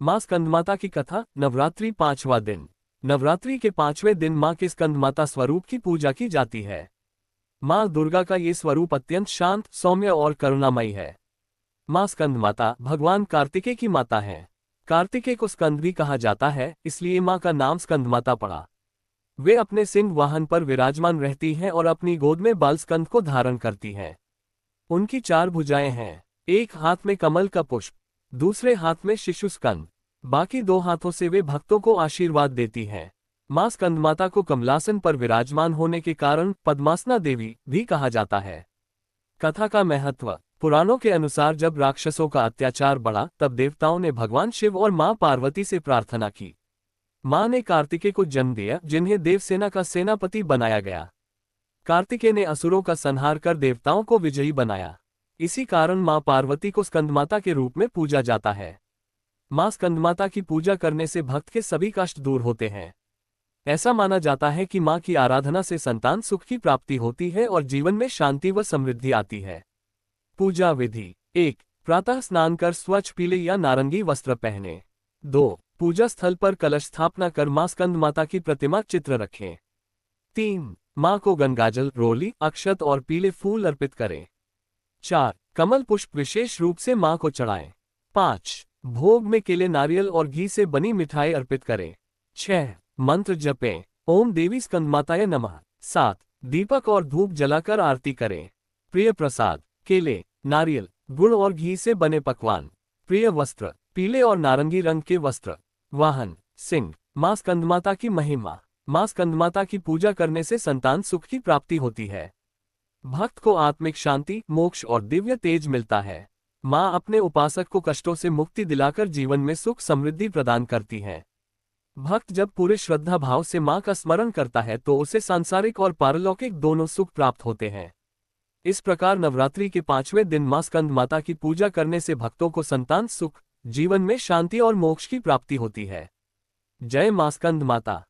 माँ स्कंदमाता की कथा। नवरात्रि 5वां दिन। नवरात्रि के 5वें दिन माँ के स्कंदमाता स्वरूप की पूजा की जाती है। माँ दुर्गा का ये स्वरूप अत्यंत शांत, सौम्य और करुणामयी है। माँ स्कंदमाता भगवान कार्तिकेय की माता है। कार्तिकेय को स्कंद भी कहा जाता है, इसलिए माँ का नाम स्कंदमाता पड़ा। वे अपने सिंह वाहन पर विराजमान रहती हैं और अपनी गोद में बाल स्कंद को धारण करती हैं। उनकी 4 भुजाएं हैं। एक हाथ में कमल का पुष्प, दूसरे हाथ में शिशु स्कंद, बाकी 2 हाथों से वे भक्तों को आशीर्वाद देती हैं। मां स्कंदमाता को कमलासन पर विराजमान होने के कारण पद्मासना देवी भी कहा जाता है। कथा का महत्व। पुराणों के अनुसार जब राक्षसों का अत्याचार बढ़ा तब देवताओं ने भगवान शिव और मां पार्वती से प्रार्थना की। मां ने कार्तिकेय को जन्म दिया, जिन्हें देवसेना का सेनापति बनाया गया। कार्तिकेय ने असुरों का संहार कर देवताओं को विजयी बनाया। इसी कारण मां पार्वती को स्कंदमाता के रूप में पूजा जाता है। मां स्कंदमाता की पूजा करने से भक्त के सभी कष्ट दूर होते हैं। ऐसा माना जाता है कि मां की आराधना से संतान सुख की प्राप्ति होती है और जीवन में शांति व समृद्धि आती है। पूजा विधि। 1. प्रातः स्नान कर स्वच्छ पीले या नारंगी वस्त्र पहने। 2. पूजा स्थल पर कलश स्थापना कर मां स्कंदमाता की प्रतिमा चित्र रखें। 3. मां को गंगाजल, रोली, अक्षत और पीले फूल अर्पित करें। 4. कमल पुष्प विशेष रूप से मां को चढ़ाएं। 5. भोग में केले, नारियल और घी से बनी मिठाई अर्पित करें। 6. मंत्र जपें, ओम देवी स्कंदमाताय नमः। 7. दीपक और धूप जलाकर आरती करें। प्रिय प्रसाद, केले, नारियल, गुड़ और घी से बने पकवान। प्रिय वस्त्र, पीले और नारंगी रंग के वस्त्र। वाहन, सिंह। मां स्कंदमाता की महिमा। मां स्कंदमाता की पूजा करने से संतान सुख की प्राप्ति होती है। भक्त को आत्मिक शांति, मोक्ष और दिव्य तेज मिलता है। मां अपने उपासक को कष्टों से मुक्ति दिलाकर जीवन में सुख समृद्धि प्रदान करती हैं। भक्त जब पूरे श्रद्धा भाव से मां का स्मरण करता है तो उसे सांसारिक और पारलौकिक दोनों सुख प्राप्त होते हैं। इस प्रकार नवरात्रि के 5वें दिन मां स्कंदमाता की पूजा करने से भक्तों को संतान सुख, जीवन में शांति और मोक्ष की प्राप्ति होती है। जय मां स्कंदमाता।